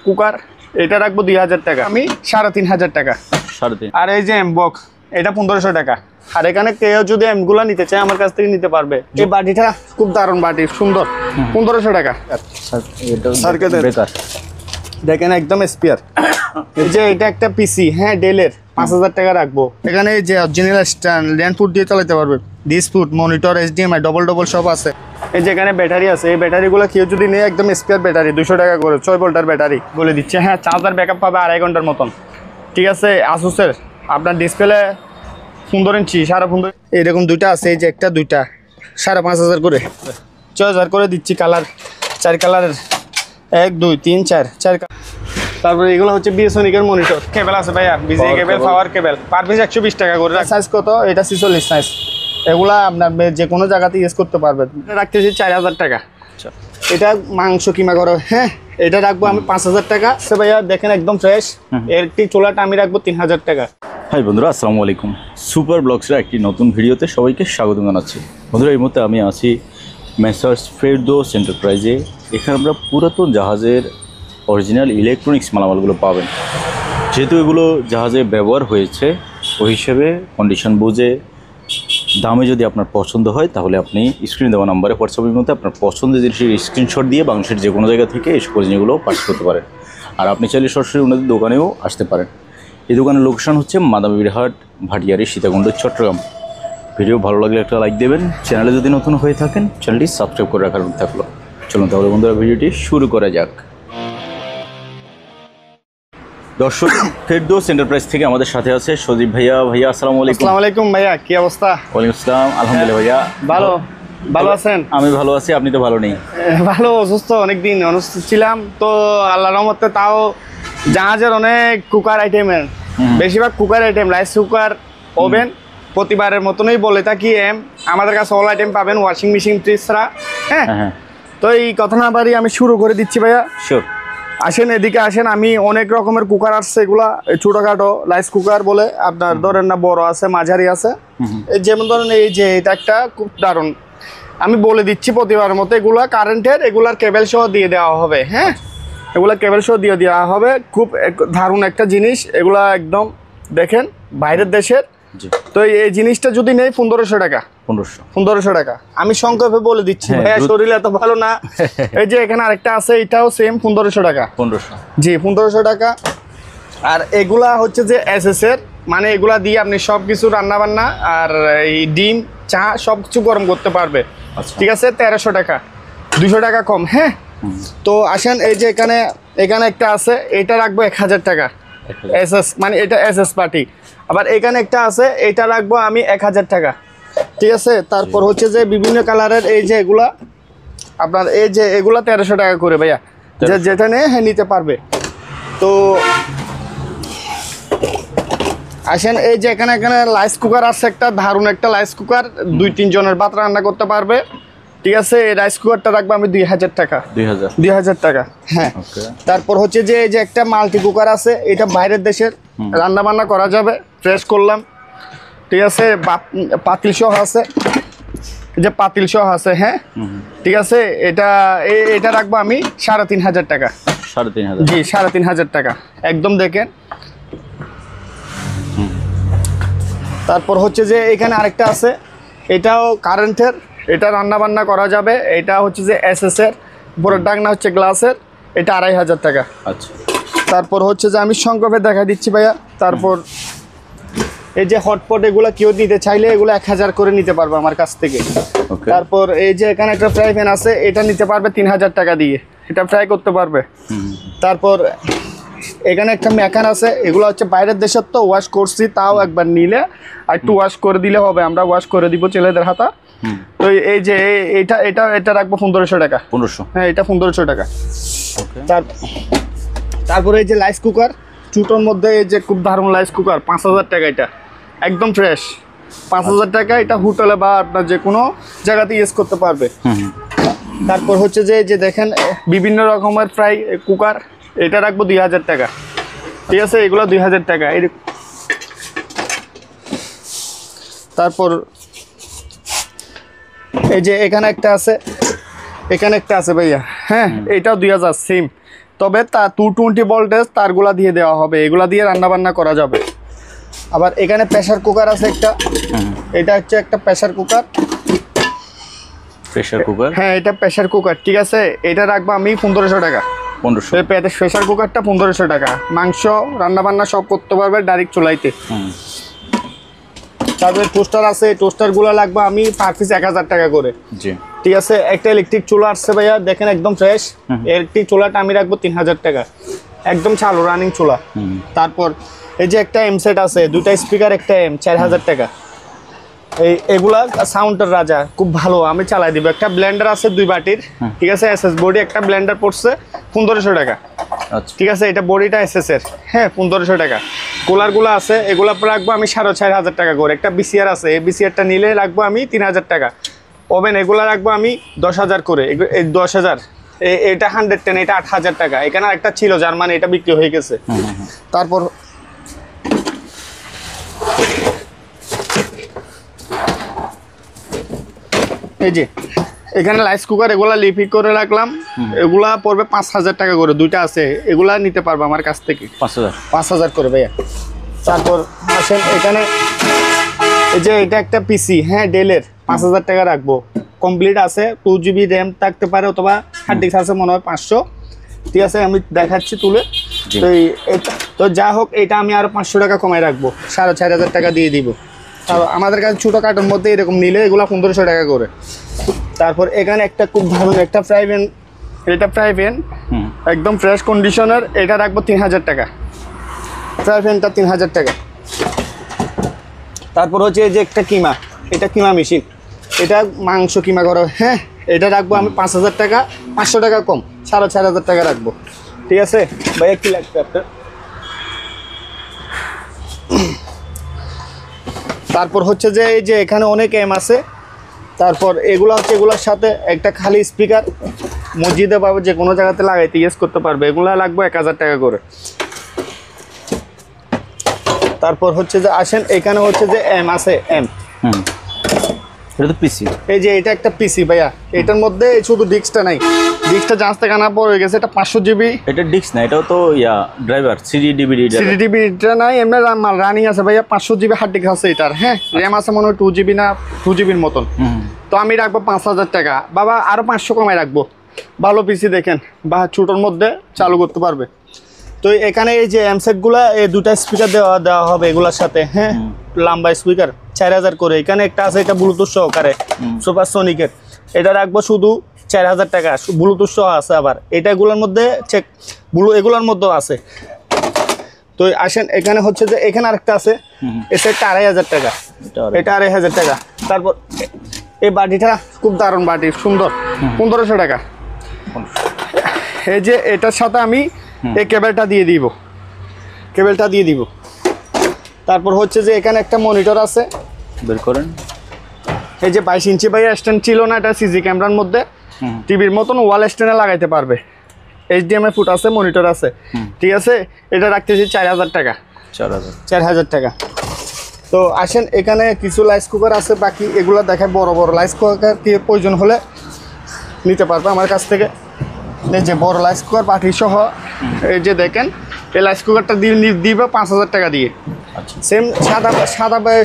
Cooker এটা রাখবো 2000 টাকা, আমি 3500 টাকা। আর এই যে বক্স এটা 1500 টাকা। আর এখানে কেউ যদি এমগুলা নিতে চায় আমার কাছ থেকে নিতে পারবে। এই বাটিটা খুব দারুণ বাটি, সুন্দর, 1500 টাকা। দেখেন একদম স্পিয়ার। এই যে এটা একটা পিসি, হ্যাঁ ডেলের, 5000 টাকা রাখবো। এখানে এই যে অরিজিনাল স্ট্যান্ড ল্যান্ড ফুট দিয়ে চালাতে পারবে, ডিসপুট মনিটর HDMI ডবল সব আছে। এই যে এখানে ব্যাটারি আছে, এই ব্যাটারিগুলো কেউ যদি নেই একদম স্পিয়ার ব্যাটারি, 200 টাকা করে, 6 ভোল্টের ব্যাটারি বলে দিচ্ছে। হ্যাঁ চার্জার ব্যাকআপ পাবে 2.5 ঘন্টার মতন। ঠিক আছে, আসুসের আপনার ডিসপ্লে 15 ইঞ্চি 15.5 এরকম দুইটা আছে। এই যে একটা দুইটা 5500 করে, 6000 করে দিচ্ছি। কালার 4 কালারের, 1 2 3 4 কালার। তারপরে এগুলো হচ্ছে বিএসনিকের মনিটর কেবল আছে ভাইয়া, বিজি কেবল, পাওয়ার কেবল, পার পিস 120 টাকা করে। সাইজ কত? এটা 46 সাইজ। এগুলা আপনার যে কোনো জায়গাতে ইউজ করতে পারবেন। এটা রাখতেছি 4000 টাকা। এটা মাংস কিমা করো, হ্যাঁ এটা রাখবো আমি 5000 টাকা। সে ভাইয়া দেখেন একদম ফ্রেশ। একটি চুলাটা আমি রাখবো 3000 টাকা। হাই বন্ধুরা, আসসালামু আলাইকুম। সুপার ব্লগসের একটি নতুন ভিডিওতে সবাইকে স্বাগত জানাচ্ছি। বন্ধুরা এই মুহূর্তে আমি আছি মেসার্স ফেরদৌস এন্টারপ্রাইজে। এখানে আমরা পুরাতন জাহাজের অরিজিনাল ইলেকট্রনিক্স মালামালগুলো পাবেন। যেহেতু এগুলো জাহাজে ব্যবহার হয়েছে, ওই হিসেবে কন্ডিশন বুঝে দামে যদি আপনার পছন্দ হয় তাহলে আপনি স্ক্রিনে দেওয়া নাম্বারে হোয়াটসঅ্যাপের মধ্যে আপনার পছন্দের জিনিসের স্ক্রিনশট দিয়ে বাংলাদেশের যে কোনো জায়গা থেকে এই সকল জিনিসগুলো পারচেজ করতে পারেন। আর আপনি চাইলে সরাসরি ওনাদের দোকানেও আসতে পারেন। এই দোকানের লোকেশন হচ্ছে মাদামীরহাট, ভাটিয়ারি, সীতাকুণ্ড, চট্টগ্রাম। ভিডিও ভালো লাগলে একটা লাইক দেবেন। চ্যানেলে যদি নতুন হয়ে থাকেন চ্যানেলটি সাবস্ক্রাইব করে রাখার থাকলো। চলুন তাহলে বন্ধুরা ভিডিওটি শুরু করা যাক। দর্শক, ফেরদৌস এন্টারপ্রাইজ থেকে আমাদের সাথে আছে সজীব ভাইয়া। ভাইয়া আসসালামু আলাইকুম। আসসালামু আলাইকুম ভাইয়া, কি অবস্থা? ওয়ালাইকুম আসসালাম, আলহামদুলিল্লাহ ভাইয়া ভালো আছেন? আমি ভালো আছি, আপনি তো ভালো নেই? ভালো, অসুস্থ, অনেকদিন অসুস্থ ছিলাম তো। আল্লাহর রহমতে তাও জাহাজের অনেক কুকার আইটেমের, বেশিরভাগ cooker item, rice cooker, oven, প্রতিবারের মতনই বলে থাকি আমাদের কাছে অল আইটেম পাবেন, ওয়াশিং মেশিন, ফ্রিজ ছাড়া। হ্যাঁ তো এই কথা না বাড়ি আমি শুরু করে দিচ্ছি ভাইয়া। শিওর, আসেন এদিকে আসেন। আমি অনেক রকমের কুকার আসছে, এগুলা ছোটোখাটো রাইস কুকার বলে আপনার ধরেন না, বড় আছে, মাঝারি আছে। যেমন ধরেন এই যে এটা একটা খুব দারুণ, আমি বলে দিচ্ছি প্রতিবারের মতো, এগুলা কারেন্টের, এগুলার কেবল সহ দিয়ে দেওয়া হবে। হ্যাঁ এগুলা কেবল সহ দিয়ে দেওয়া হবে। খুব দারুণ একটা জিনিস, এগুলা একদম দেখেন বাইরের দেশের। তো এই জিনিসটা যদি নেই 1500 টাকা। 1500 টাকা আমি সংক্ষেপে বলে দিচ্ছি ভাইয়া, শরীর এত ভালো না। এই যে এখানে আরেকটা আছে, এটাও সেম 1500 টাকা। 1500, জি 1500 টাকা। আর এগুলা হচ্ছে যে এসএস এর, মানে এগুলা দিয়ে আপনি সব কিছু রান্না বান্না আর এই ডিম, চা সব কিছু গরম করতে পারবে। ঠিক আছে, 1300 টাকা, 200 টাকা কম। হ্যাঁ তো আসেন, এই যে এখানে একটা আছে, এটা রাখবো 1000 টাকা এসএস, মানে এটা এসএস পার্টি। আবার এখানে একটা আছে, এটা রাখবো আমি 1000 টাকা। ঠিক আছে, তারপর হচ্ছে যে বিভিন্ন কালারের এই যে এগুলা আপনার, এই যে এগুলা 1300 টাকা করে ভাইয়া, যেটা নেই হ্যাঁ নিতে পারবে। তো আসেন, এই যে এখানে রাইস কুকার আছে একটা, দারুণ একটা রাইস কুকার, 2-3 জনের ভাত রান্না করতে পারবে। ঠিক আছে, এই রাইস কুকারটা রাখবো আমি 2000 টাকা। 2000 টাকা, হ্যাঁ। তারপর হচ্ছে যে এই যে একটা মাল্টি কুকার আছে, এটা বাইরের দেশের, রান্না বান্না করা যাবে, ফ্রেশ করলাম। ঠিক আছে, পাতিল সহ আছে, যে পাতিল সহ আছে। হ্যাঁ ঠিক আছে, এটা রাখবো আমি 3500 টাকা। 3500, জি 3500 টাকা একদম দেখেন। তারপর হচ্ছে যে এখানে আরেকটা আছে, এটাও কারেন্টের, এটা রান্না বান্না করা যাবে। এটা হচ্ছে যে এসএস এর, উপরের ডাকনা হচ্ছে গ্লাসের, এটা 2500 টাকা। আচ্ছা, তারপর হচ্ছে যে আমি সংক্ষেপে দেখা দিচ্ছি ভাইয়া। তারপর এই যে হটপট, এগুলো কেউ নিতে চাইলে এগুলো 1000 করে নিতে পারবে আমার কাছ থেকে। তারপর এই যে এখানে একটা ফ্রাই প্যান আছে, এটা নিতে পারবে 3000 টাকা দিয়ে, এটা ফ্রাই করতে পারবে। তারপর এখানে একটা মেকান আছে, এগুলো হচ্ছে বাইরের দেশের, তো ওয়াশ করছি, তাও একবার নিলে আর একটু ওয়াশ করে দিলে হবে, আমরা ওয়াশ করে দিব ছেলেদের হাতা। তো এই যে এটা রাখবো 1500 টাকা। 1500, হ্যাঁ এটা 1500 টাকা। তারপরে এই যে রাইস কুকার ছোটোর মধ্যে, এই যে খুব দারুণ রাইস কুকার, 5000 টাকা, এটা একদম ফ্রেশ, 5000 টাকা। এটা হোটেলে বা আপনার যে কোনো জায়গাতে ইউজ করতে পারবে। তারপর হচ্ছে যে দেখেন বিভিন্ন রকমের ফ্রাই কুকার, এটা রাখবো 2000 টাকা। ঠিক আছে, এগুলো 2000 টাকা। তারপর এই যে এখানে একটা আছে ভাইয়া, হ্যাঁ এটাও 2000 সেম। তবে তা 220 ভোল্টেজ তারগুলা দিয়ে দেওয়া হবে, এগুলা দিয়ে রান্না বান্না করা যাবে। আবার এখানে প্রেসার কুকার আছে একটা, এটা হচ্ছে একটা প্রেসার কুকার। প্রেসার কুকার, হ্যাঁ এটা প্রেসার কুকার, ঠিক আছে। এটা রাখবো আমি 1500 টাকা। 1500। প্রেসার কুকারটা 1500 টাকা, মাংস রান্না বান্না সব করতে পারবে ডাইরেক্ট চুলাইতে। তারপরে টোস্টার আছে, টোস্টারগুলো লাগবে আমি পার পিস 1000 টাকা করে। জি, ঠিক আছে। একটা ইলেকট্রিক চুলা আসছে ভাইয়া, দেখেন একদম ফ্রেশ। ইলেকট্রিক চুলাটা আমি রাখবো 3000 টাকা, একদম চালু রানিং চুলা। তারপর এই যে একটা এম সেট আছে, দুটা স্পিকার একটা এম, 4000 টাকা। এগুলা সাউন্ডের রাজা, খুব ভালো, আমি চালাই দিব। একটা ব্লেন্ডার আছে 2 বাটির, ঠিক আছে, এসএস বডি একটা ব্লেন্ডার পড়ছে 1500 টাকা। আচ্ছা, ঠিক আছে, এটা বডিটা এসএস এর, হ্যাঁ 1500 টাকা। কুলারগুলো আছে, এগুলা রাখবো আমি 4500 টাকা করে। একটা বিসিআর আছে, এই বিসিআরটা নিলে রাখবো আমি 3000 টাকা। ওভেন এগুলা রাখবো আমি 10,000 করে, 10,000। এটা 110, এটা 8000 টাকা। এখানে একটা ছিল জার্মানি, এটা বিক্রি হয়ে গেছে। তারপর এই যে এখানে রাইস কুকার, এগুলা লিপিক করে রাখলাম, এগুলা পড়বে 5000 টাকা করে, দুইটা আছে, এগুলা নিতে পারবে আমার কাছ থেকে 5000 করে ভাইয়া। তারপর আসেন এখানে এই যে এটা একটা পিসি, হ্যাঁ ডেলের, 5000 টাকা রাখবো, কমপ্লিট আছে, 2GB র্যাম থাকতে পারে, অথবা হার্ড ডিস্ক আছে মনে হয় 500। ঠিক আছে, আমি দেখাচ্ছি তুলে। তো তো যা হোক, এটা আমি আরো 500 টাকা কমায় রাখবো, 4500 টাকা দিয়ে দিব। আমাদের কাছে ছোটো কার্টোর মধ্যে এরকম নিলে এগুলো 1500 টাকা করে। তারপর এখানে একটা খুব ভালো একটা ফ্রাই প্যান, এটা ফ্রাই প্যান একদম ফ্রেশ কন্ডিশনার, এটা রাখবো 3000 টাকা। ফ্রাই প্যানটা 3000 টাকা। তারপর হচ্ছে এই যে একটা কিমা, এটা কিমা মেশিন, এটা মাংস কিমা করা, হ্যাঁ এটা রাখবো আমি 5000 টাকা, 500 টাকা কম, 4500 টাকা রাখবো। ঠিক আছে ভাইয়া, কি লাগবে আপনার? তারপর হচ্ছে যে এই যে এখানে অনেক এম আছে। তারপর এগুলো হচ্ছে, এগুলোর সাথে একটা খালি স্পিকার, মসজিদে পাবে, যে কোনো জায়গাতে লাগাইতে ইউজ করতে পারবে, এগুলো লাগবে 1000 টাকা করে। তারপর হচ্ছে যে আসেন এখানে হচ্ছে যে এম আছে, এম, এটা তো পিসি। এই যে এটা একটা পিসি ভাইয়া, এটার মধ্যে শুধু ডিস্কটা নাই, ডিস্কটা জাহাজ থেকে আনা পড়ে গেছে, এটা 500GB। এটা ডিস্ক না, এটাও তো ড্রাইভার, সিডি ডিভিডি। এটা নাই, এমনি রানিং আছে ভাইয়া, 500GB হার্ড ডিস্ক আছে এটার, হ্যাঁ র্যাম আছে মনে হয় 2GB না 2GBর মতন। তো আমি রাখবো 5000 টাকা, বাবা আরো 500 কমায় রাখবো, ভালো পিসি দেখেন, বা ছোটোর মধ্যে চালু করতে পারবে। তো এখানে এই যে এমসেটগুলা, এই দুটা স্পিকার দেওয়া হবে এগুলোর সাথে, হ্যাঁ লম্বা স্পিকার 4000 করে। এখানে একটা আছে, এটা ব্লুটুথ সহকারে, সুপারসনিকের, এটা রাখবো শুধু 4000 টাকা, ব্লুটুথ সহ আছে। আবার এটাগুলোর মধ্যে চেক এগুলোর মধ্যেও আছে। তো আসেন এখানে হচ্ছে যে এখানে আরেকটা আছে, এই সেটটা 2500 টাকা, এটা 2500 টাকা। তারপর এই বাটিটা খুব দারুণ বাটি, সুন্দর, 1500 টাকা। এই যে এটার সাথে আমি এই কেবেলটা দিয়ে দিব, তারপর হচ্ছে যে এখানে একটা মনিটর আছে, বের করেন। এই যে 22 ইঞ্চি ভাই স্ট্যান্ড ছিল না, এটা সিজি ক্যামেরার মধ্যে টিভির মতন ওয়াল স্ট্যান্ডে লাগাইতে পারবে, HDMI ফুট আছে, মনিটর আছে। ঠিক আছে, এটা রাখতেছি 4000 টাকা। 4000 টাকা। তো আসেন এখানে কিছু রাইস কুকার আছে, বাকি এগুলো দেখায়, বড় বড় রাইস কুকার কি প্রয়োজন হলে নিতে পারবে আমার কাছ থেকে। এই যে বড় রাইস কুকার পাটি সহ, এই যে দেখেন, এই রাইস কুকারটা দিবে 5000 টাকা দিয়ে। সেম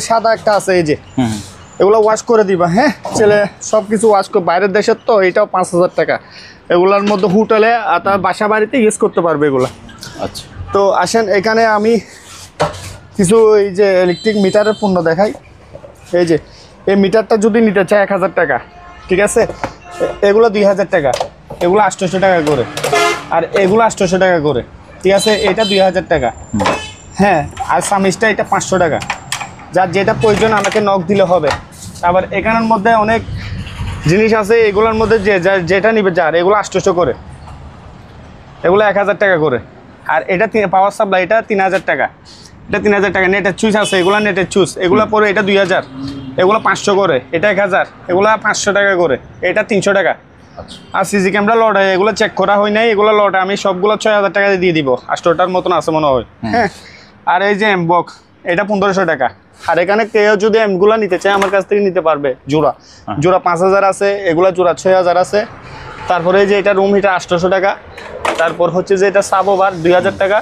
সাদা একটা আছে, এই যে এগুলো ওয়াশ করে দিবা, হ্যাঁ ছেলে সব কিছু ওয়াশ করে, বাইরের দেশের তো, এটাও 5000 টাকা। এগুলোর মধ্যে হোটেলে আর তার বাসা বাড়িতে ইউজ করতে পারবে এগুলো। আচ্ছা, তো আসেন এখানে আমি কিছু এই যে ইলেকট্রিক মিটারের পণ্য দেখাই। এই যে এই মিটারটা যদি নিতে চায় 1000 টাকা, ঠিক আছে, এগুলো 2000 টাকা, এগুলো 800 টাকা করে, আর এগুলো 800 টাকা করে। ঠিক আছে, এটা 2000 টাকা, হ্যাঁ, আর সামিজটা এটা 500 টাকা। যার যেটা প্রয়োজন আমাকে নক দিলে হবে। আবার এখানের মধ্যে অনেক জিনিস আছে, এগুলোর মধ্যে যেটা নিবে যার, এগুলো 800 করে, এগুলো 1000 টাকা করে। আর এটা পাওয়ার সাপ্লাই, এটা 3000 টাকা, এটা 3000 টাকা। নেটের চুইচ আছে, এগুলো নেটের চুইচ, এগুলো পরে এটা 2000, এগুলো 500 করে, এটা 1000, এগুলো 500 টাকা করে, এটা 300 টাকা। আর সিসি ক্যামেরা লট, এগুলো চেক করা হয় নাই, এগুলো লট আমি সবগুলো 6000 টাকা দিয়ে দিব, 8টার মতন আছে মনে হয়, হ্যাঁ। আর এই যে এমবক্স, এটা 1500 টাকা। আর এখানে কেউ যদি এমগুলো নিতে চায় আমার কাছ থেকে নিতে পারবে, জোড়া 5000 আছে, এগুলো জোড়া 6000 আছে। তারপরে এই যে এটা রুম হিটার 800 টাকা, তারপর হচ্ছে যে এটা সাব ওভার 2000 টাকা,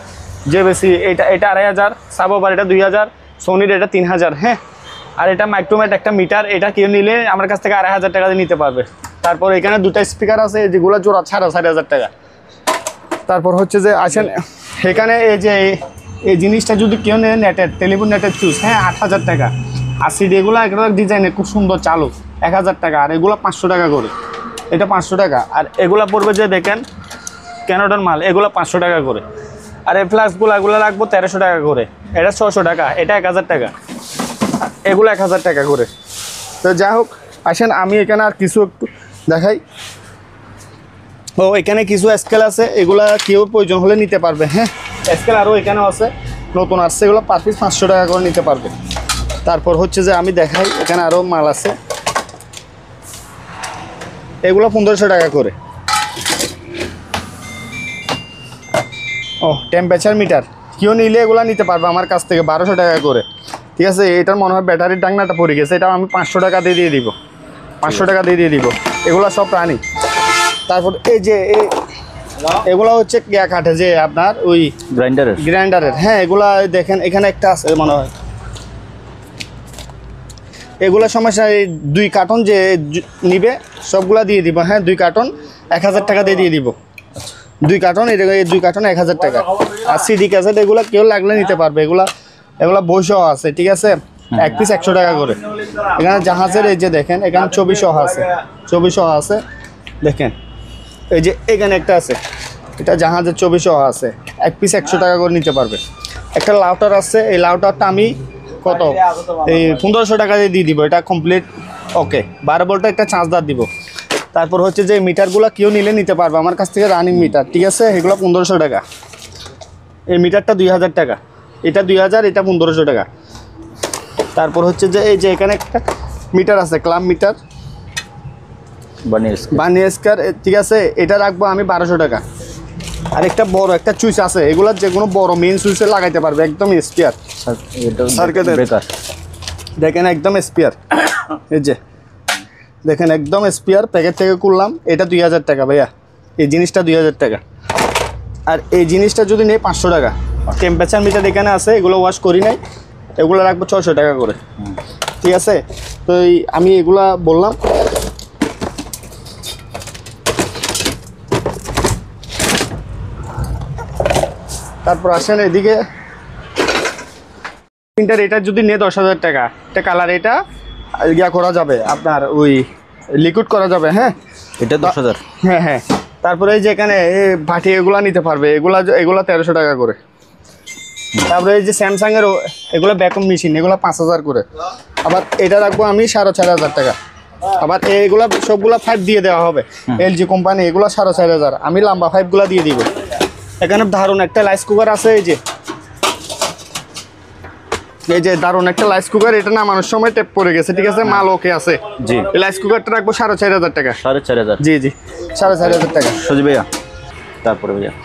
যে বেশি এটা 2500, সাব ওভার এটা 2000, সোনির এটা 3000। হ্যাঁ, আর এটা মাইক্রোমেট একটা মিটার, এটা কেউ নিলে আমার কাছ থেকে 2500 টাকা দিয়ে নিতে পারবে। তারপর এখানে দুটো স্পিকার আছে যেগুলো জোড়া 4500 টাকা। তারপর হচ্ছে যে আসেন এখানে এই যে এই জিনিসটা যদি কেউ নেয় নেটের টেলিফোন নেটের চুজ, হ্যাঁ 8000 টাকা। আর সিডি এগুলো একটা ডিজাইনের খুব সুন্দর চালু 1000 টাকা, আর এগুলো 500 টাকা করে, এটা 500 টাকা। আর এগুলা পড়বে যে দেখেন ক্যানোডন মাল, এগুলো 500 টাকা করে। আর এই ফ্লাক্সগুলো এগুলো রাখবো 1300 টাকা করে, এটা 600 টাকা, এটা 1000 টাকা, এগুলো 1000 টাকা করে। তো যাই হোক আসেন আমি এখানে আর কিছু একটু দেখাই। ও এখানে কিছু স্কেল আছে, এগুলা কেউ প্রয়োজন হলে নিতে পারবে। হ্যাঁ, স্কেল আরও এখানেও আছে, নতুন আসছে, এগুলো পার পিস 500 টাকা করে নিতে পারবে। তারপর হচ্ছে যে আমি দেখাই এখানে আরও মাল আছে, এগুলো 1500 টাকা করে। ও টেম্পারেচার মিটার কেউ নিলে এগুলো নিতে পারবে আমার কাছ থেকে 1200 টাকা করে। ঠিক আছে, এটার মনে হয় ব্যাটারির ডাংনাটা পড়ে গেছে, এটা আমি 500 টাকা দিয়ে দিব, 500 টাকা দিয়ে দিব। এগুলো সব প্রাণী। তারপর এই যে এগুলো হচ্ছে ইয়া কাঠে যে আপনার ওই গ্রাইন্ডারের। হ্যাঁ, এগুলা দেখেন এখানে একটা আছে মনে হয়, এগুলো সমস্যা এই 2 কার্টন যে নিবে সবগুলা দিয়ে দিব। হ্যাঁ, 2 কার্টন 1000 টাকা দিয়ে দিব, 2 কার্টন, এই 2 কার্টন 1000 টাকা। আর সিডি ক্যাসেট এগুলো কেউ লাগলে নিতে পারবে, এগুলা বইসহ আছে। ঠিক আছে, এক পিস 100 টাকা করে। এখানে জাহাজের এই যে দেখেন এখানে 2400 আছে, 2400 আছে দেখেন। এই যে এখানে একটা আছে, এটা জাহাজের 2400 আছে, এক পিস 100 টাকা করে নিতে পারবে। একটা লাউটার আছে, এই লাউটারটা আমি কত এই 1500 টাকা দিয়ে দিব, এটা কমপ্লিট ওকে। 12 ভোল্টের একটা চার্জার দিব। তারপর হচ্ছে যে মিটারগুলো কেউ নিলে নিতে পারবে আমার কাছ থেকে, রানিং মিটার। ঠিক আছে, এগুলো 1500 টাকা। এই মিটারটা 2000 টাকা, এটা 2000, এটা 1500 টাকা। তারপর হচ্ছে যে এই যে এখানে একটা মিটার আছে, ক্লাব মিটার বানিয়েস্কার। ঠিক আছে, এটা রাখবো আমি 1200 টাকা। আর একটা বড় একটা সুইচ আছে, এগুলো যে কোনো বড় মেইন সুইচে লাগাইতে পারবে, একদম স্পিয়ার সার্কিটের। দেখেন একদম স্পিয়ার, এই যে দেখেন একদম স্পিয়ার, প্যাকেট থেকে করলাম। এটা 2000 টাকা ভাইয়া, এই জিনিসটা 2000 টাকা। আর এই জিনিসটা যদি নেই 500 টাকা। টেম্পারেচার মিটার এখানে আছে, এগুলো ওয়াশ করি নাই, এগুলো রাখবো 600 টাকা করে। ঠিক আছে, তো আমি এগুলা বললাম। তারপর আসেন এদিকে প্রিন্টার, এটা যদি নেই 10,000 টাকা, এটা কালার, এটা ইয়া করা যাবে আপনার ওই লিকুইড করা যাবে। হ্যাঁ, এটা 10,000। হ্যাঁ হ্যাঁ। তারপরে এই যে এখানে ভাটি এগুলা নিতে পারবে, এগুলা 1300 টাকা করে। তারপরে এই যে স্যামসাংয়ের এগুলো ভ্যাকুম মেশিন, এগুলো 5000 করে। আবার এটা রাখবো আমি 4500 টাকা। আবার এইগুলা সবগুলা 5 দিয়ে দেওয়া হবে, এলজি কোম্পানি, এগুলো 4500। আমি লম্বা 5গুলা দিয়ে দিব। এখানে দারুণ একটা রাইস কুকার আছে, এই যে দারুণ একটা রাইস কুকার, এটা নামানোর সময় টেপ পড়ে গেছে। ঠিক আছে, মাল ওকে আছে। জি, এই রাইস কুকারটা রাখবো 4500 টাকা। 4500? জি জি, 4500 টাকা। সজি ভাইয়া,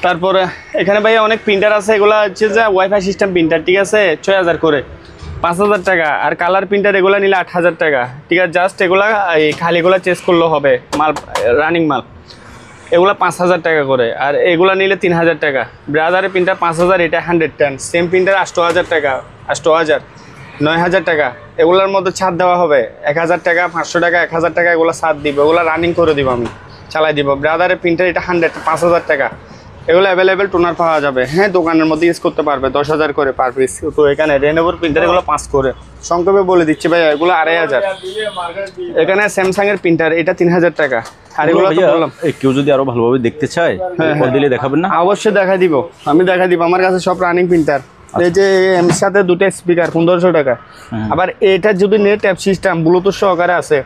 তারপরে এখানে ভাইয়া অনেক প্রিন্টার আছে, এগুলো হচ্ছে যে ওয়াইফাই সিস্টেম প্রিন্টার। ঠিক আছে, 6000 করে, 5000 টাকা। আর কালার প্রিন্টার এগুলো নিলে 8000 টাকা। ঠিক আছে, জাস্ট এগুলা এই খালিগুলো চেঞ্জ করলেও হবে, মাল রানিং মাল। এগুলো 5000 টাকা করে। আর এগুলো নিলে 3000 টাকা। ব্রাদারের প্রিন্টার 5000, এটা 110। সেম প্রিন্টার 8000 টাকা, 8000, 9000 টাকা। এগুলোর মধ্যে ছাড় দেওয়া হবে 1000 টাকা, 500 টাকা, 1000 টাকা, এগুলো ছাড় দিব, এগুলো রানিং করে দিব, আমি চালাই দিব। ব্রাদারের প্রিন্টার এটা 100, 5000 টাকা। এগুলো অ্যাভেলেবেল টোনার পাওয়া যাবে। হ্যাঁ, দোকানের মধ্যে ইউজ করতে পারবে, 10,000 করে পার পিস। তো এখানে রেনোভোর প্রিন্টার এগুলো 5 করে। সংক্ষেপে বলে দিচ্ছি ভাইয়া, এগুলো 2500। এখানে স্যামসাংয়ের প্রিন্টার, এটা 3000 টাকা। আর এগুলো তো বললাম, কেউ যদি আরো ভালোভাবে দেখতে চায় দিলে দেখাবেন না? অবশ্যই দেখাই দিব, আমি দেখাই দিব। আমার কাছে সব রানিং প্রিন্টার। এই যে এর সাথে 2টা স্পিকার 1500 টাকা। আবার এটা যদি নেট অ্যাপ সিস্টেম ব্লুটুথ সহকারে আছে,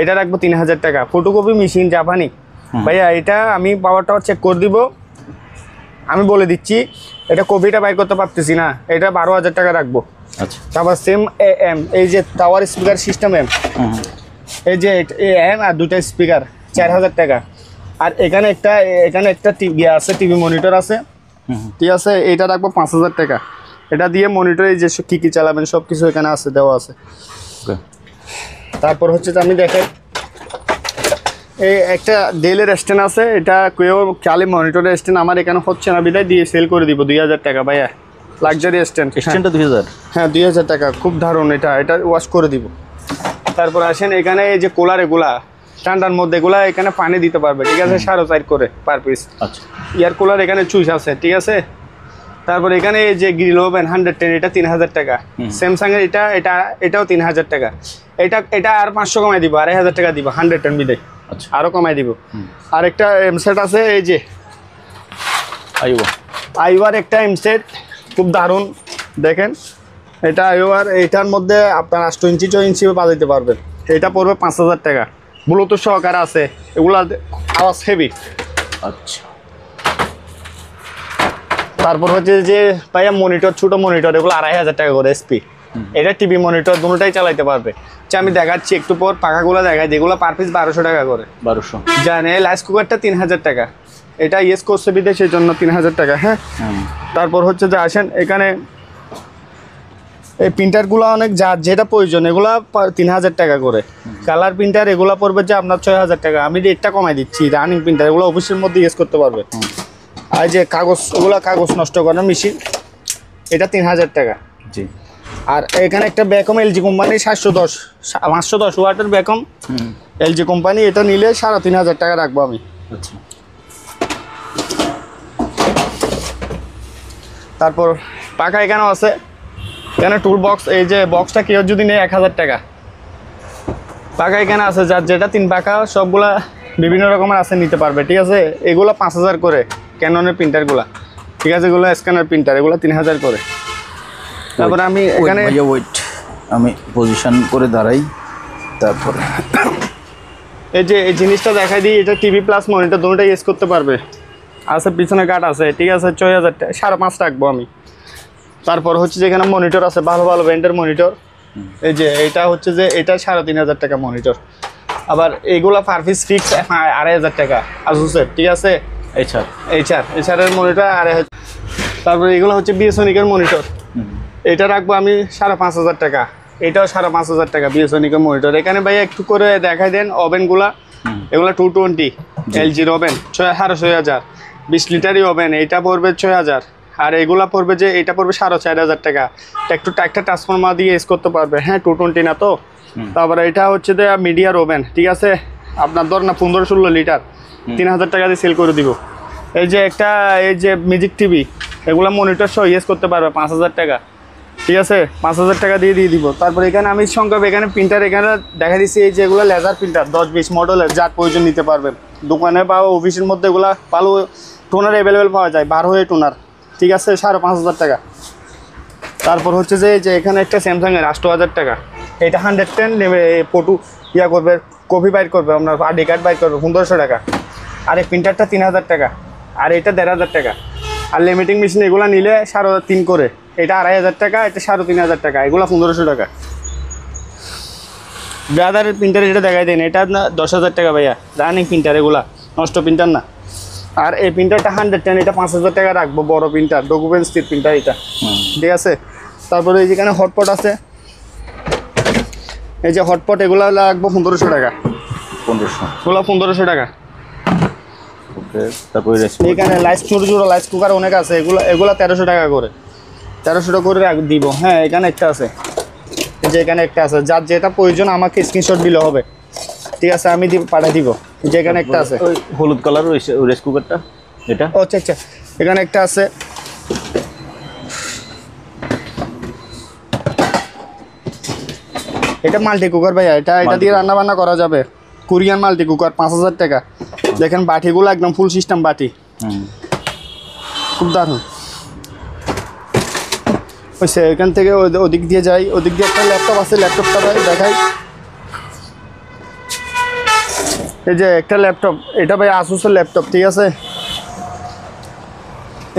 এটা রাখবো 3000 টাকা। ফটোকপি মেশিন জাপানি ভাইয়া, এটা আমি পাওয়ারটা চেক করে দিব। আমি বলে দিচ্ছি, এটা কপিটা বাই করতে পারতেছি না, এটা 12000 টাকা রাখবো। আচ্ছা, তারপর সেম এম, এই যে টাওয়ার স্পিকার সিস্টেম এম, এই যে এম আর 2টা স্পিকার 4000 টাকা। আর এখানে একটা টিভি আছে, টিভি মনিটর আছে। ঠিক আছে, এটা রাখবো 5000 টাকা। এটা দিয়ে মনিটরে যে কী চালাবেন সব কিছু এখানে আছে, দেওয়া আছে। তারপর হচ্ছে যে আমি দেখেন এই একটা ডেলের স্ট্যান্ড আছে, এটা কেউ খালি মনিটরের স্ট্যান্ড আমার এখানে হচ্ছে না বিদায় দিয়ে সেল করে দিব 2000 টাকা ভাইয়া, লাক্সারি স্ট্যান্ড। স্ট্যান্ডটা 2000? হ্যাঁ 2000 টাকা, খুব দারুণ, এটা ওয়াশ করে দিব। তারপর আসেন এখানে এই যে কুলার, এগুলা ঠান্ডার মধ্যে এগুলা এখানে পানি দিতে পারবে, ঠিক আছে, 4.5 করে পার পিস। আচ্ছা, ইয়ার কুলার এখানে চুইস আছে, ঠিক আছে। তারপর এখানে এই যে গ্রিল ওভেন 110, এটা 3000 টাকা। স্যামসাং এর এটাও 3000 টাকা। এটা আর 500 কমাই দিব, 2500 টাকা দিব 110 বিদায়। আচ্ছা, আরও কমাই দিব। আরেকটা এমসেট আছে, এই যে আইওয়ার একটা এমসেট, খুব দারুণ, দেখেন এটা আইওয়ার, এটার মধ্যে আপনার 8 ইঞ্চি 6 ইঞ্চি বাজাইতে পারবেন। এটা পড়বে 5000 টাকা, ব্লুটুথ সহকারে আছে, এগুলা আওয়াজ হেভি। আচ্ছা, তারপর হচ্ছে যে ভাইয়া মনিটর, ছোট মনিটর, এগুলো 2500 টাকা করে এসপি। এটা টিভি মনিটর দুটোটাই চালাইতে পারবে। আমি দেখাচ্ছি একটু পর, পাখাগুলো দেখাই, যেগুলো পার পিস 1200 টাকা করে। 1200 জানে। রাইস কুকারটা 3000 টাকা, এটা ইয়েস করছে বিদেশের জন্য 3000 টাকা। হ্যাঁ, তারপর হচ্ছে যে আসেন এখানে এই প্রিন্টারগুলো অনেক যার যেটা প্রয়োজন, এগুলা 3000 টাকা করে। কালার প্রিন্টার এগুলো পড়বে যে আপনার 6000 টাকা। আমি রেটটা কমাই দিচ্ছি। রানিং প্রিন্টার এগুলো অফিসের মধ্যে ইউজ করতে পারবে। আর যে কাগজ, ওগুলো কাগজ নষ্ট করার মেশিন, এটা 3000 টাকা। জি। আর এখানে একটা ব্যাকম এলজি কোম্পানি 510 ওয়াটের ব্যাকম এলজি কোম্পানি, এটা নিলে 3500 টাকা রাখবো আমি। আচ্ছা, তারপর পাখা এখানেও আছে, এখানে টুল বক্স, এই যে বক্সটা কেউ যদি নেয় 1000 টাকা। পাখা এখানে আছে, যার যেটা 3 পাখা, সবগুলা বিভিন্ন রকমের আছে, নিতে পারবে, ঠিক আছে। এগুলো 5000 করে ক্যাননের প্রিন্টারগুলা, ঠিক আছে, এগুলো স্ক্যানার প্রিন্টার, এগুলো 3000 করে। তারপরে আমি এখানে আমি পজিশন করে দাঁড়াই, তারপরে এই যে এই জিনিসটা দেখাই দিই, এটা টিভি প্লাস মনিটর দুটোটাই ইউজ করতে পারবে। আছে পিছনে কাঠ আছে, ঠিক আছে, 6000 টাকা, 5.5 রাখবো আমি। তারপর হচ্ছে যে এখানে মনিটর আছে, ভালো ভালো ব্র্যান্ডের মনিটর। এই যে এটা হচ্ছে যে এটা 3500 টাকা মনিটর। আবার এইগুলা পার পিস ফিক্স 2500 টাকা আসুসের, ঠিক আছে। HR monitor 2500। তারপরে এগুলো হচ্ছে বিএসওনিকের মনিটর, এটা রাখবো আমি 5500 টাকা। এটাও 5500 টাকা বিএসওনিকের মনিটর। এখানে ভাই একটু করে দেখাই দেন ওভেনগুলা, এগুলো 220 এলজির ওভেন 6500, 20 লিটারই ওভেন, এটা পড়বে 6000। আর এগুলা পড়বে যে এটা পড়বে 4500 টাকা। একটু একটা ট্রান্সফরমার দিয়ে ইউজ করতে পারবে। হ্যাঁ 220 না তো। তারপরে এটা হচ্ছে যে মিডিয়ার ওভেন, ঠিক আছে, আপনার ধর না 15-16 লিটার, 3000 টাকা দিয়ে সেল করে দিব। এই যে একটা এই যে মিউজিক টিভি, এগুলো মনিটর সহ ইউজ করতে পারবে 5000 টাকা, ঠিক আছে, 5000 টাকা দিয়ে দিব। তারপরে এখানে আমি সংখ্যা এখানে প্রিন্টার এখানে দেখা দিচ্ছি, এই যে এগুলো লেজার প্রিন্টার 10-20 মডেলের, যার প্রয়োজন নিতে পারবেন। দোকানে বা অফিসের মধ্যে এগুলো ভালো টোনার অ্যাভেলেবেল পাওয়া যায়, 12 টোনার, ঠিক আছে, 5500 টাকা। তারপর হচ্ছে যে এখানে একটা স্যামসাংয়ের 8000 টাকা, এটা 110 নেবে, পটু ইয়া করবে, কপি বাইর করবে, আপনার আইডি কার্ড বাইর করবে 1500 টাকা। আর এই প্রিন্টারটা 3000 টাকা, আর এটা 1500 টাকা। আর লিমিটিং মেশিন এগুলো নিলে 3.5 করে, এটা 2500 টাকা, এটা 3500 টাকা, এগুলো 1500 টাকা। ব্রাদারের প্রিন্টার এটা দেখাই দেন, এটা আপনার 10000 টাকা ভাইয়া, রানিং প্রিন্টার, এগুলা নষ্ট প্রিন্টার না। আর এই প্রিন্টারটা 110, এটা 5000 টাকা রাখবো, বড় প্রিন্টার, ডকুমেন্টস প্রিন্টার এটা, ঠিক আছে। তারপরে এই যেখানে হটপট আছে, এই যে হটপট, এগুলো লাগবো 1500 টাকা, 1500, এগুলো 1500 টাকা। ওকে। তারপরে এখানে ছোটো ছোটো রাইস কুকার অনেক আছে, এগুলো 1300 টাকা করে, 1300 টাকা করে দিব। হ্যাঁ এখানে একটা আছে, এই যে এখানে একটা আছে, যার যেটা প্রয়োজন আমাকে স্ক্রিনশট দিলে হবে, ঠিক আছে, আমি পাঠিয়ে দিব। যে এখানে একটা আছে ওই হলুদ কালার ওই রাইস কুকারটা, এটা আচ্ছা, এখানে একটা আছে, এটা মাল্টি কুকার ভাইয়া, এটা দিয়ে রান্না বান্না করা যাবে, কোরিয়ান মাল্টি কুকার, 5000 টাকা। দেখেন বাটিগুলো একদম ফুল সিস্টেম বাটি, খুব দারুণ হয়েছে। এখান থেকে ওদিক দিয়ে যাই, ওদিক দিয়ে একটা ল্যাপটপ আছে, ল্যাপটপটা ভাই দেখাই। এই যে একটা ল্যাপটপ, এটা ভাই আসুসের ল্যাপটপ, ঠিক আছে,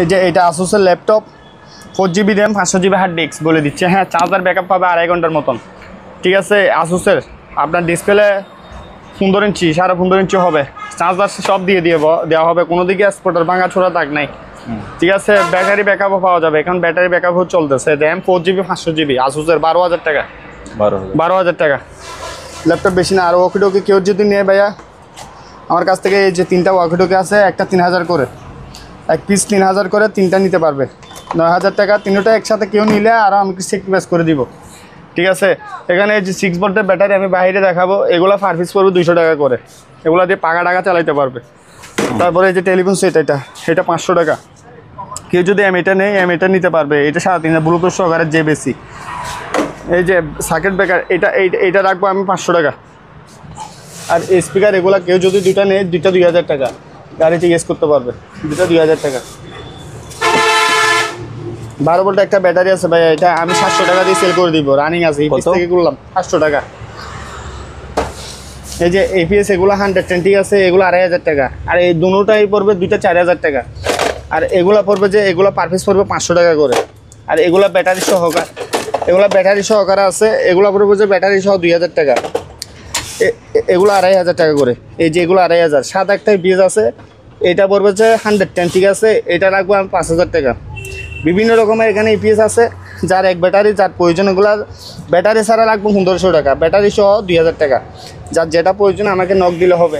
এই যে এটা আসুসের laptop, 4GB RAM, 500GB hard disk, বলে দিচ্ছে। হ্যাঁ চার্জার ব্যাকআপ পাবে 2.5 ঘন্টার মতন, ঠিক আছে। আসুসের আপনার ডিসপ্লে 15 ইঞ্চি, 15.5 ইঞ্চি হবে, চার্জার সব দেওয়া হবে, কোনো দিকে স্পটার ভাঙা ছোড়া দাগ নাই, ঠিক আছে। ব্যাটারি ব্যাকআপও পাওয়া যাবে, এখন ব্যাটারি ব্যাকআপও চলতেছে। র্যাম 4GB 500GB, আসুসের 12000 টাকা, 12000 টাকা ল্যাপটপ, বেশি না। আর ওকে কেউ যদি নেয় ভাইয়া আমার কাছ থেকে এই যে 3টা ওয়াকিটকি আছে, একটা 3000 করে, এক পিস 3000 করে, 3টা নিতে পারবে 9000 টাকা। 3টা একসাথে কেউ নিলে আরও আমি সেক্রিফাইস করে দিব, ঠিক আছে। এখানে এই যে 6 ভোল্টের ব্যাটারি আমি বাইরে দেখাবো, এগুলো পার পিস পড়বে 200 টাকা করে, এগুলো দিয়ে পাকা টাকা চালাইতে পারবে। তারপরে এই যে টেলিফোন সেট, এটা 500 টাকা। কেউ যদি এটা নেই এটা নিতে পারবে, এটা 3.5 ব্লুটুথ সহকারে যে বেশি। এই যে সার্কিট ব্রেকার, এটা রাখবো আমি 500 টাকা। আর স্পিকার এগুলো কেউ যদি দুইটা নেয়, দুইটা 2000 টাকা, গাড়িতে ইউজ করতে পারবে, দুইটা 2000 টাকা। 12 ভোল্টের একটা ব্যাটারি আছে ভাই, এটা আমি 700 টাকা দিয়ে সেল করে দিব, রানিং আছে, ইপিএস থেকে করলাম 500 টাকা। এই যে এপিএস এগুলো 110 আছে, এগুলো 2500 টাকা। আর এই দুটোটাই পড়বে দুইটা 4000 টাকা। আর এগুলো পড়বে যে এগুলো পার পিস পড়বে 500 টাকা করে। আর এগুলো ব্যাটারি সহকারে আছে, এগুলো পড়বে যে ব্যাটারি সহ 2000 টাকা। এগুলো 2500 টাকা করে। এই যে এগুলো 2500। সাদা একটা পিস আছে, এটা পড়বে যে 110, ঠিক আছে, এটা রাখবো আমি 5000 টাকা। বিভিন্ন রকমের এখানে ইপিএস আছে, যার এক ব্যাটারি, যার প্রয়োজন এগুলো ব্যাটারি ছাড়া রাখবো 1500 টাকা, ব্যাটারি সহ 2000 টাকা। যার যেটা প্রয়োজন আমাকে নক দিলে হবে।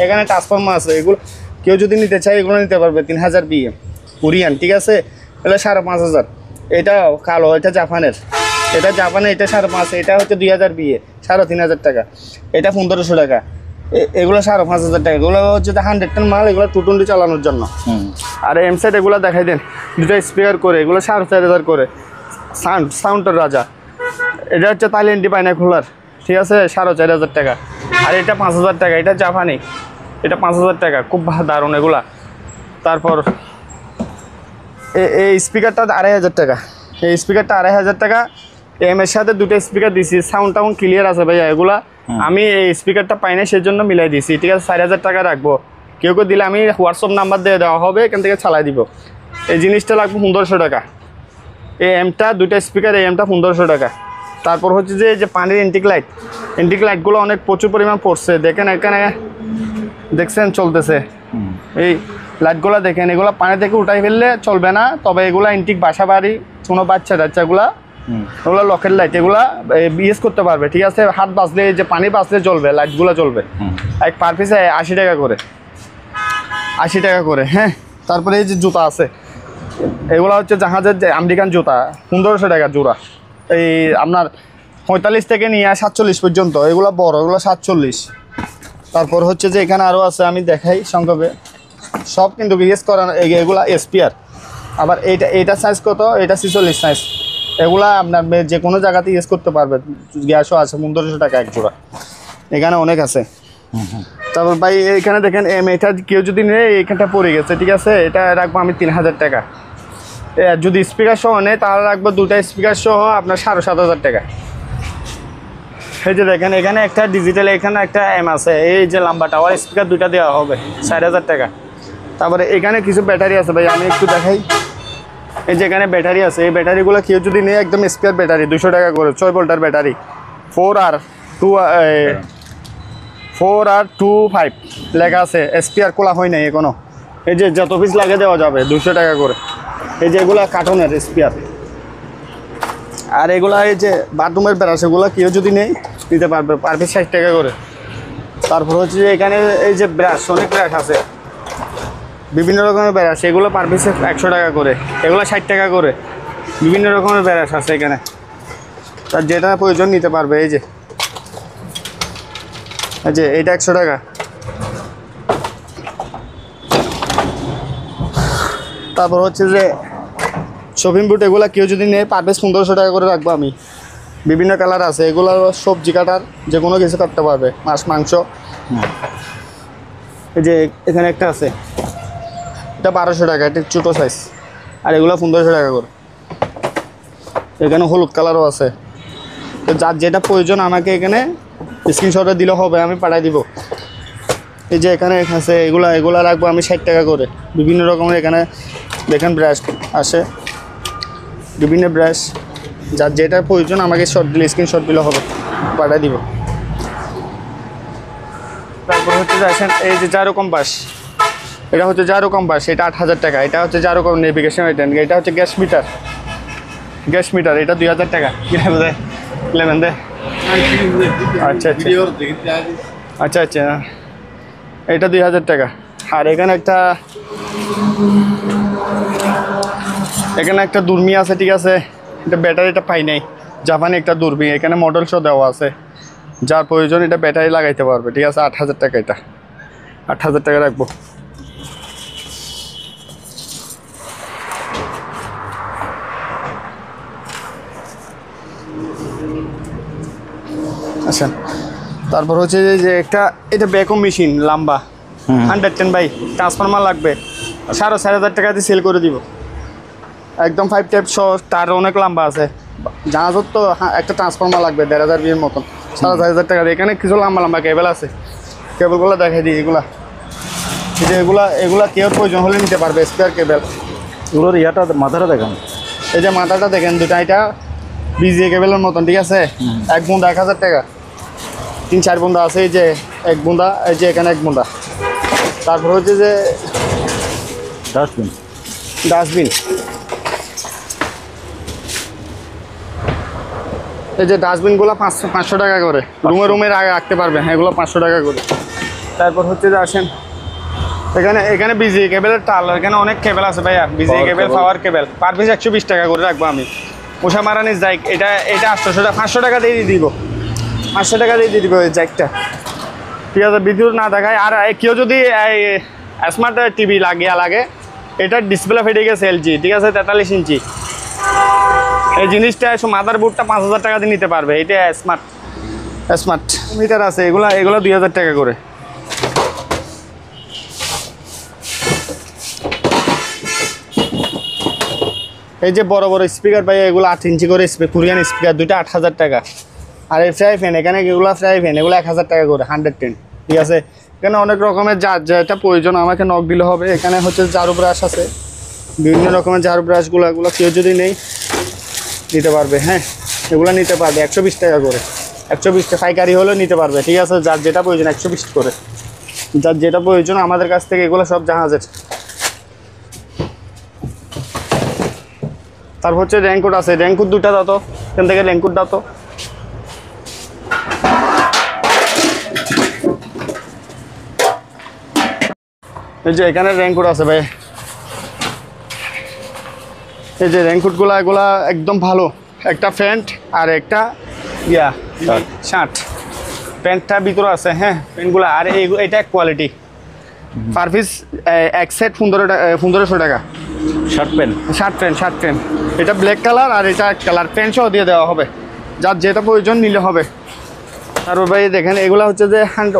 এখানে ট্রান্সফর্মার আছে, এগুলো কেউ যদি নিতে চায় এগুলো নিতে পারবে 3000 বিএম কোরিয়ান, ঠিক আছে, এটা 5500। এটা কালো, এটা জাপানের, এটা 5.5, এটা হচ্ছে 2000 বিএ, 3500 টাকা। এটা 1500 টাকা। এগুলো 5500 টাকা। এগুলো হচ্ছে 110 মাল, এগুলো 220 চালানোর জন্য। আর এমসেট এগুলো দেখাই দেন, দুটো স্পিকার করে, এগুলো 4500 করে। সাউন্ডের রাজা, এটা হচ্ছে থাইল্যান্ডি বাইনাকুলার, ঠিক আছে, 4500 টাকা। আর এটা 5000 টাকা, এটা জাপানি, এটা 5000 টাকা, খুব দারুণ এগুলা। তারপর এই স্পিকারটা 2500 টাকা, এই স্পিকারটা 2500 টাকা। এম এর সাথে দুটো স্পিকার দিছি, সাউন্ড টাউন ক্লিয়ার আছে ভাইয়া। এগুলা আমি এই স্পিকারটা পাই না, সেজন্য মিলাই দিছি, ঠিক আছে। 4000 টাকা রাখবো। কেউ দিলে আমি হোয়াটসঅ্যাপ নাম্বার দিয়ে দেওয়া হবে, এখান থেকে চালাই দিব। এই জিনিসটা লাগবে 1500 টাকা। এই এমটা দুটো স্পিকার, এই এমটা 1500 টাকা। তারপর হচ্ছে যে পানির এন্টিক লাইটগুলো অনেক প্রচুর পরিমাণ পড়ছে, দেখেন এখানে দেখছেন চলতেছে। এই লাইটগুলো দেখেন, এগুলো পানি থেকে উঠাই ফেললে চলবে না, তবে এগুলো এন্টিক বাসা বাড়ি, কোনো বাচ্চাগুলা, ওগুলো লকের লাইট, এগুলা ইউজ করতে পারবে, ঠিক আছে। হাত বাঁচলে, যে পানি বাঁচলে চলবে, লাইটগুলো চলবে। এক পার পিসে 80 টাকা করে, 80 টাকা করে, হ্যাঁ। তারপরে এই যে জুতা আছে, এগুলো হচ্ছে জাহাজের যে আমেরিকান জুতা, 1500 টাকা জোড়া। এই আপনার 45 থেকে নিয়ে 47 পর্যন্ত, এগুলো বড়, এগুলো 47। তারপর হচ্ছে যে এখানে আরও আছে, আমি দেখাই সংক্ষেপে, সব কিন্তু ইউজ করা, এগুলা এসপিআর। আবার এইটা সাইজ কত, এটা 46 সাইজ। এগুলা আপনার যে কোনো জায়গাতে ইউজ করতে পারবে, গ্যাসও আছে, 1500 টাকা এক জোড়া। এখানে অনেক আছে। তারপর ভাই এখানে দেখেন, এটা কেউ যদি নেয়, এখানটা পড়ে গেছে, ঠিক আছে, এটা রাখবো আমি 3000 টাকা। যদি স্পিকার সহ নেয় তাহলে রাখবো দুটা স্পিকার সহ আপনার 7500 টাকা। এই যে দেখেন, এখানে একটা ডিজিটাল, এখানে একটা এম আছে, এই যে লম্বা টাওয়ার স্পিকার দুইটা দেওয়া হবে 4000 টাকা। তারপরে এখানে কিছু ব্যাটারি আছে ভাই, আমি একটু দেখাই। এই যে এখানে ব্যাটারি আছে, এই ব্যাটারিগুলো কেউ যদি নেয়, একদম স্পেয়ার ব্যাটারি, 200 টাকা করে, 6 ভোল্টের ব্যাটারি, 4R25 লেখা আছে, স্পেয়ার খোলা হয় নাই এখনো। এই যে যত পিস লাগে দেওয়া যাবে 200 টাকা করে। এই যে এগুলা কার্টনের স্পেয়ার। আর এগুলা এই যে বাথরুমের ব্রাশ, এগুলো কেউ যদি নেই নিতে পারবে, পার পিস 60 টাকা করে। তারপর হচ্ছে যে এখানে এই যে ব্রাশ, অনেক ব্রাশ আছে, বিভিন্ন রকমের ব্রাশ, এগুলো পার পিসে 100 টাকা করে, এগুলো 60 টাকা করে। বিভিন্ন রকমের ব্রাশ আছে এখানে, তার যেটা প্রয়োজন নিতে পারবে। এই যে এটা 100 টাকা। তারপর হচ্ছে যে শপিং বুট, এগুলো কেউ যদি নেয় পার পিস 1500 টাকা করে রাখবো আমি। বিভিন্ন কালার আছে, এগুলো সবজি কাটার, যে কোনো কিছু কাটতে পারবে, মাছ মাংস। এই যে এখানে একটা আছে, এটা 1200 টাকা, এটা ছোটো সাইজ। আর এগুলো 1500 টাকা করে। এখানে হলুদ কালারও আছে, তো যার যেটা প্রয়োজন আমাকে এখানে স্ক্রিনশটে দিলে হবে, আমি পাঠিয়ে দিব। এই যে এখানে আছে, এগুলা রাখবো আমি 60 টাকা করে। বিভিন্ন রকমের এখানে দেখেন ব্রাশ আসে, বিভিন্ন ব্রাশ, যার যেটা প্রয়োজন আমাকে স্ক্রিনশট দিলে হবে, পাঠিয়ে দিব। তারপর হচ্ছে যে আসেন, এই যে জারো কম্পাস, এটা হচ্ছে জারো কম্পাস, এটা 8000 টাকা। এটা হচ্ছে জারো নেভিগেশন, এটা হচ্ছে গ্যাস মিটার, এটা 2000 টাকা। আচ্ছা আচ্ছা। এটা 2000 টাকা। আর এখানে একটা দুর্মি আছে, ঠিক আছে, এটা ব্যাটারিটা পাই নাই, জাপানি একটা দুর্মি, এখানে মডেল শো দেওয়া আছে, যার প্রয়োজন এটা ব্যাটারি লাগাইতে পারবে, ঠিক আছে। 8000 টাকা, এটা 8000 টাকা রাখবো। আচ্ছা, তারপর হচ্ছে যে এটা ব্যাকম মেশিন লম্বা 110 বাই, ট্রান্সফরমার লাগবে, 4,500 টাকা দিয়ে সেল করে দিব একদম 5 টাইপ সহ। তার অনেক লম্বা আছে, জাহাজত তো একটা ট্রান্সফরমার লাগবে 1,500 বিয়ের মতন, 4,500 টাকা দিয়ে। এখানে কিছু লম্বা লম্বা কেবল আছে, কেবলগুলো দেখাই দিই। এগুলা কেউ প্রয়োজন হলে নিতে পারবে, স্পেয়ার কেবল। এগুলোর মাথাটা দেখান। এই যে মাথাটা দেখেন, দুটা এটা বিজিএ কেবলের মতন, ঠিক আছে। এক বুন্দা 1000 টাকা, 3-4 বুন্দা আছে, এই যে এক বুন্দা, এই যে এখানে এক বুন্দা। তারপর হচ্ছে যে ডাস্টবিন, এই যে ডাস্টবিনগুলো 500 টাকা করে, রুমে আগে রাখতে পারবেন, হ্যাঁ, এগুলো 500 টাকা করে। তারপর হচ্ছে যে আসেন এখানে বিজিএ কেবলের টাল, এখানে অনেক কেবল আছে ভাইয়া, বিজিএ কেবল, পাওয়ার কেবল, পার পিস 120 টাকা করে রাখবো আমি। মশা মারানি জাইক, এটা 800 টাকা, 500 টাকা দিয়ে দিব, 500 টাকা দিয়ে দিব এই জাইকটা, ঠিক আছে। বিদ্যুৎ না দেখায়। আর কেউ যদি স্মার্ট টিভি লাগে, এটার ডিসপ্লে ফেটে গেছে এলজি, ঠিক আছে, 43 ইঞ্চি, এই জিনিসটা মাদার বোর্ডটা 5,000 টাকা দিয়ে নিতে পারবে। এটা স্মার্ট মিটার আছে, এগুলো 2,000 টাকা করে। এই যে বড় বড় স্পিকার ভাই, এগুলো 8 ইঞ্চি করে কোরিয়ান স্পিকার, দুইটা 8,000 টাকা। আর এই ফ্রাই ফ্যান, এখানে এগুলো ফ্রাই ফ্যান, এগুলো 1,000 টাকা করে, 110, ঠিক আছে। এখানে অনেক রকমের যেটা প্রয়োজন আমাকে নক দিলে হবে। এখানে হচ্ছে ঝাড়ু ব্রাশ আছে, বিভিন্ন রকমের ঝাড়ু ব্রাশগুলো, এগুলো কেউ যদি নিতে পারবে, হ্যাঁ, এগুলো নিতে পারবে 120 টাকা করে, 120 টাকা পাইকারি হলেও নিতে পারবে, ঠিক আছে। যার যেটা প্রয়োজন 120 করে, যার যেটা প্রয়োজন আমাদের কাছ থেকে, এগুলো সব জাহাজের। তারপর হচ্ছে রেইনকোট আছে, রেইনকোট দুটা দাও তো, এখান থেকে রেইনকোট দাও তো। এই যে এখানে রেইনকোট আছে ভাই, এই যে রেইনকোটগুলো, এগুলা একদম ভালো, একটা প্যান্ট আর একটা শার্ট, প্যান্টটা ভিতরে আছে, হ্যাঁ, প্যান্টগুলো। আর এটা এক কোয়ালিটি, পার পিস এক সেট 1500 টাকা। শার্ট প্যান্ট, এটা ব্ল্যাক কালার আর এটা এক কালার, প্যান্ট সহ দিয়ে দেওয়া হবে, যার যেটা প্রয়োজন নিলে হবে। তারপর ভাই দেখেন, এগুলো হচ্ছে যে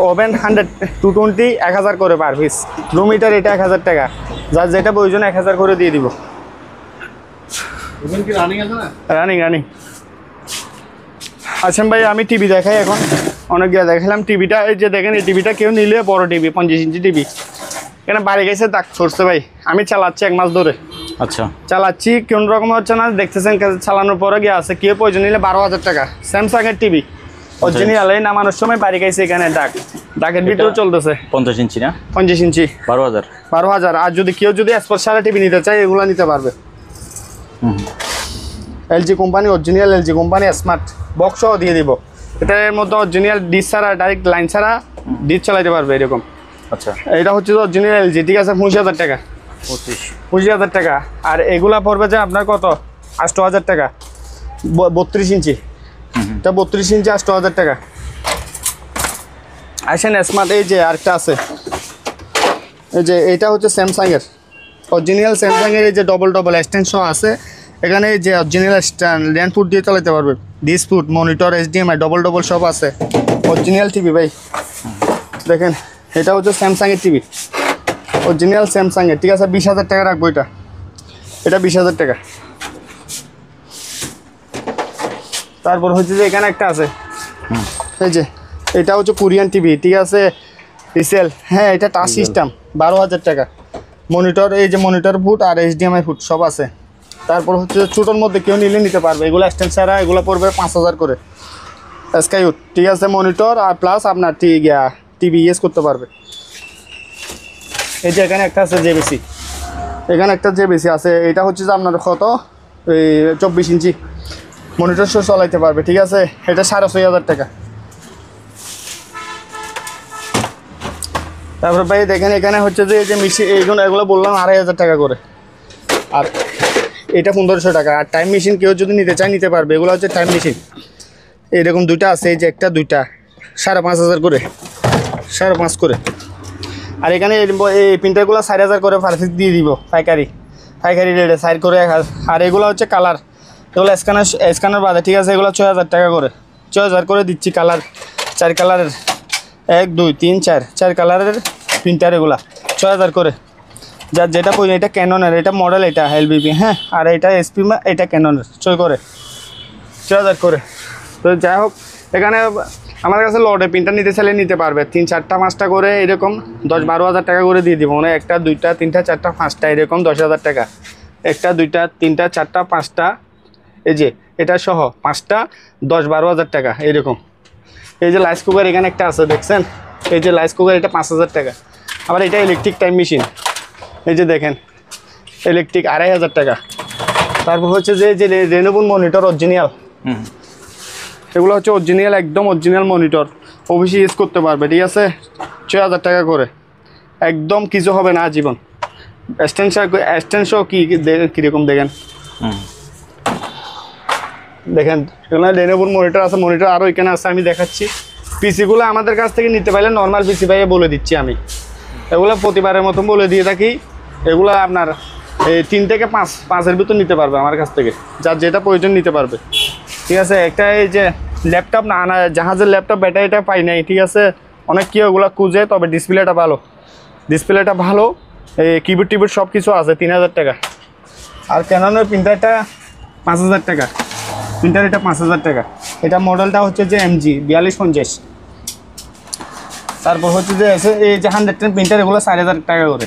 ওভেন 220, 1000 করে পার পিস। রুম হিটার এটা 1000 টাকা, যার যেটা প্রয়োজন 1000 করে দিয়ে দিব। রানিং। আচ্ছা ভাই, আমি টিভি দেখাই এখন, অনেক জায়গায় দেখালাম টিভিটা। এই যে দেখেন, এই টিভিটা কেউ নিলে বড় টিভি, 25 ইঞ্চি টিভি, এখানে বাড়ি গেছে দাগ করছে ভাই। আমি চালাচ্ছি 1 মাস ধরে, আচ্ছা, চালাচ্ছি, কোন রকম হচ্ছে না, দেখতেছেন, চালানোর পরে গিয়ে আছে। কেউ প্রয়োজন নিলে 12,000 টাকা, স্যামসাংয়ের টিভি অরিজিনাল। এই নামানোর সময় বাড়ি গেছে, এখানে ডাকের ভিতরে চলতেছে, 50 ইঞ্চি না, 25 ইঞ্চি, 12,000। আর যদি কেউ স্পোর্টস টিভি নিতে চায়, এগুলো নিতে পারবে। LG company, original LG company smart বক্সও দিয়ে দিব। এটার মধ্যে অরিজিনাল ডিশ ছাড়া, ডাইরেক্ট লাইন ছাড়া ডিশ চালাইতে পারবে এরকম। আচ্ছা, এটা হচ্ছে অরিজিনাল এলজি, ঠিক আছে, 25,000 টাকা, 25,000 টাকা। আর এগুলা পড়বে যে আপনার কত, 8,000 টাকা, 32 ইঞ্চি, এটা 32 ইঞ্চি, 8,000 টাকা। আসেন স্মার্ট, এই যে আরেকটা আছে, এই যে এটা হচ্ছে স্যামসাংয়ের, অরিজিনাল স্যামসাংয়ের, এই যে ডবল এক্সটেনশন আছে এখানে, এই যে অরিজিনাল স্ট্যান্ড ল্যান্ড ফুট দিয়ে চালাতে পারবে, ডিসপুট, মনিটর, HDMI ডবল সব আছে, অরিজিনাল টিভি ভাই। দেখেন, এটা হচ্ছে স্যামসাংয়ের টিভি, অরিজিনাল স্যামসাংয়ের, ঠিক আছে। 20,000 টাকা রাখবো এটা 20,000 টাকা। তারপর হচ্ছে যে এখানে একটা আছে, এই যে এটা হচ্ছে কোরিয়ান টিভি, ঠিক আছে, রিসেল, হ্যাঁ, এটা টাচ সিস্টেম, 12,000 টাকা। মনিটর, এই যে মনিটর ফুট আর HDMI ফুট সব আছে। তারপর হচ্ছে ছোটোর মধ্যে কেউ নিলে নিতে পারবে, এগুলো স্ট্যান্ড ছাড়া, এগুলো পড়বে 5,000 করে, স্কাইউট, ঠিক আছে। মনিটর আর প্লাস আপনার টিভি ইউজ করতে পারবে। এই যে এখানে একটা আছে জেবিসি, এখানে একটা জেবিসি আছে, এটা হচ্ছে যে আপনার কত, এই 24 ইঞ্চি মনিটর শো চালাইতে পারবে, ঠিক আছে। এটা 6,500 টাকা। তারপর ভাই দেখেন এখানে হচ্ছে যে এই যে মেশিন এইগুলো এগুলো বললাম 2500 টাকা করে, আর এটা 1500 টাকা। আর টাইম মেশিন কেউ যদি নিতে চায় নিতে পারবে। এগুলো হচ্ছে টাইম মেশিন, এরকম দুইটা আছে, এই যে একটা দুইটা 5500 করে, 5.5 করে। আর এখানে এই প্রিন্টারগুলো 4000 করে পারফেক্ট দিয়ে দিব পাইকারি রেটে সাইড করে 1000। আর এগুলো হচ্ছে কালার, এগুলো স্ক্যানার বাদে, ঠিক আছে, এগুলো 6000 টাকা করে, 6000 করে দিচ্ছি। কালার 4 কালারের, 1 2 3 4 কালারের প্রিন্টার, এগুলা 6000 করে। যার যেটা প্রয়োজন। এটা ক্যাননের, এটা মডেল, এটা এলবিপি, হ্যাঁ। আর এটা এসপি, এটা ক্যাননের, 6000 করে। তো যাই হোক, এখানে আমার কাছে লটে প্রিন্টার নিতে চাইলে নিতে পারবে, 3 4টা 5টা করে, এরকম 10-12 হাজার টাকা করে দিয়ে দিব। মানে 1টা 2টা 3টা 4টা 5টা, এরকম 10,000 টাকা। 1টা 2টা 3টা 4টা 5টা, এই যে এটা সহ 5টা 10-12 হাজার টাকা এরকম। এই যে রাইস কুকার এখানে একটা আছে দেখছেন, এই যে রাইস কুকার, এটা 5000 টাকা। আবার এটা ইলেকট্রিক টাইম মেশিন, এই যে দেখেন ইলেকট্রিক 2500 টাকা। তারপর হচ্ছে যে রেনোবুল মনিটর অরিজিনাল, এগুলো হচ্ছে অরিজিনাল, একদম অরিজিনাল মনিটর, অফিসে ইউজ করতে পারবে, ঠিক আছে, 6000 টাকা করে, একদম কিছু হবে না আজীবন। এক্সটেনশন কীরকম দেখেন, দেখেন এখানে লেনোভোর মনিটর আছে, মনিটর আরও এখানে আছে, আমি দেখাচ্ছি। পিসিগুলো আমাদের কাছ থেকে নিতে পারলে নর্মাল পিসি পাইয়ে বলে দিচ্ছি আমি, এগুলো প্রতিবারের মতন বলে দিয়ে থাকি। এগুলো আপনার এই 3 থেকে 5-5-এর ভিতর নিতে পারবে আমার কাছ থেকে, যার যেটা প্রয়োজন নিতে পারবে, ঠিক আছে। একটা এই যে ল্যাপটপ না আনা, জাহাজের ল্যাপটপ, ব্যাটারিটা পাই নাই, ঠিক আছে, অনেক কি ওগুলো খুঁজে, তবে ডিসপ্লেটা ভালো, এই কিবোর্ড টিবোর্ড সব কিছু আছে, 3000 টাকা। আর ক্যাননের প্রিন্টারটা 5000 টাকা, প্রিন্টার এটা 5000 টাকা। এটা মডেলটা হচ্ছে যে MG 4250। তারপর হচ্ছে যে এই যে 110 প্রিন্টার, এগুলো 4000 টাকা করে,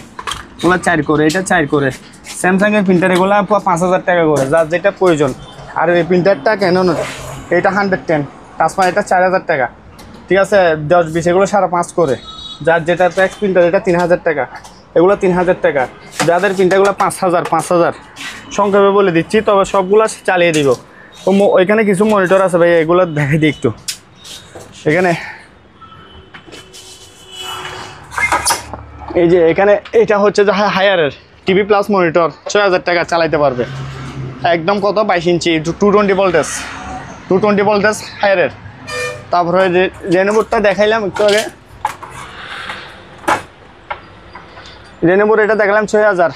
এগুলো 4 করে, এটা 4 করে। স্যামসাংয়ের প্রিন্টার এগুলো 5000 টাকা করে, যার যেটা প্রয়োজন। আর এই প্রিন্টারটা ক্যাননের, এটা 110 টাচপান, এটা 4000 টাকা, ঠিক আছে, 10-20 এগুলো 5.5 করে। যার যেটা প্যাক্স প্রিন্টার, এটা 3000 টাকা, এগুলো 3000 টাকা। যাদের প্রিন্টারগুলো 5000 সংক্ষেপে বলে দিচ্ছি, তবে সবগুলো চালিয়ে দিব। ওইখানে কিছু মনিটর আছে ভাই, এগুলো দেখে দিই একটু। এখানে এই যে এখানে এটা হচ্ছে যে হায়ারের টিভি প্লাস মনিটর, 6000 টাকা, চালাইতে পারবে একদম। কত 22 ইঞ্চি 220 ভোল্টেজ হায়ারের। তারপরে যে রেনোবোর্ডটা দেখাইলাম একটু আগে, রেনোবোর্ড এটা দেখালাম 6000।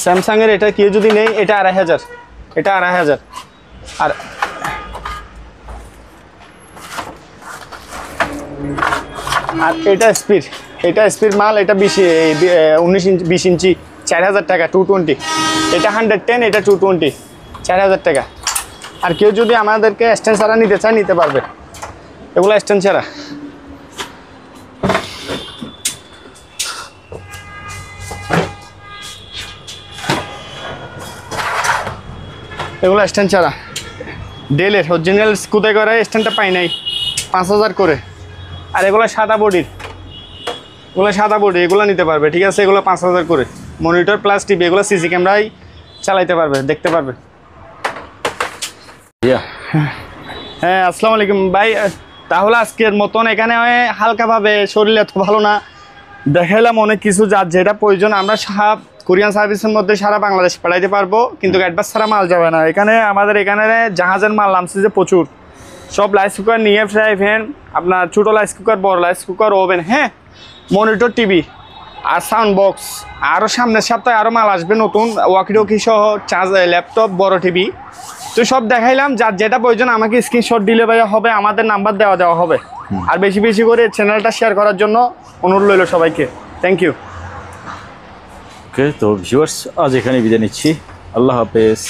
স্যামসাংয়ের এটা কেউ যদি নেই, এটা 2500, এটা 2500। আর এটা স্পিড মাল, এটা 20 ইঞ্চি 4000 টাকা, 220। এটা 110, এটা 220, 4000 টাকা। আর কেউ যদি আমাদেরকে স্ট্যান্ড ছাড়া নিতে চায় নিতে পারবে, এগুলো স্ট্যান্ড ছাড়া। এগুলো স্ট্যান্ড ছাড়া, ডেলের অরিজিনাল কোথায় করে স্ট্যান্ডটা পাই নাই, 5000 করে। আর এগুলো সাদা বডি, এগুলো নিতে পারবে, ঠিক আছে, এগুলো 5000 করে। মনিটর প্লাস টিভি, এগুলো সিসি ক্যামেরায় চালাইতে পারবে, দেখতে পারবে। হ্যাঁ, আসসালামু আলাইকুম ভাই। তাহলে আজকের মতন এখানে হালকাভাবে, শরীর এত ভালো না, দেখাইলাম অনেক কিছু, যার যেটা প্রয়োজন আমরা কোরিয়ান সার্ভিসের মধ্যে সারা বাংলাদেশ পাঠাইতে পারবো, কিন্তু অ্যাডভান্স ছাড়া মাল যাবে না। আমাদের এখানে জাহাজের মাল নামছে যে প্রচুর, সব রাইস কুকার নিয়ে, ফ্রাই প্যান, আপনার ছোটো রাইস কুকার, বড় রাইস কুকার, ওভেন, হ্যাঁ, মনিটর, টিভি আর সাউন্ড বক্স। আরও সামনের সপ্তাহে আরও মাল আসবে নতুন, ওয়াকিটকি সহ, ল্যাপটপ, বড় টিভি। তো সব দেখাইলাম, যার যেটা প্রয়োজন আমাকে স্ক্রিনশট দিলে ভাইয়া হবে, আমাদের নাম্বার দেওয়া হবে। আর বেশি বেশি করে চ্যানেলটা শেয়ার করার জন্য অনুরোধ রইল সবাইকে। Thank you. ওকে, তো ভিউয়ার্স আজ এখানে বিদায় নিচ্ছি, আল্লাহ হাফেজ।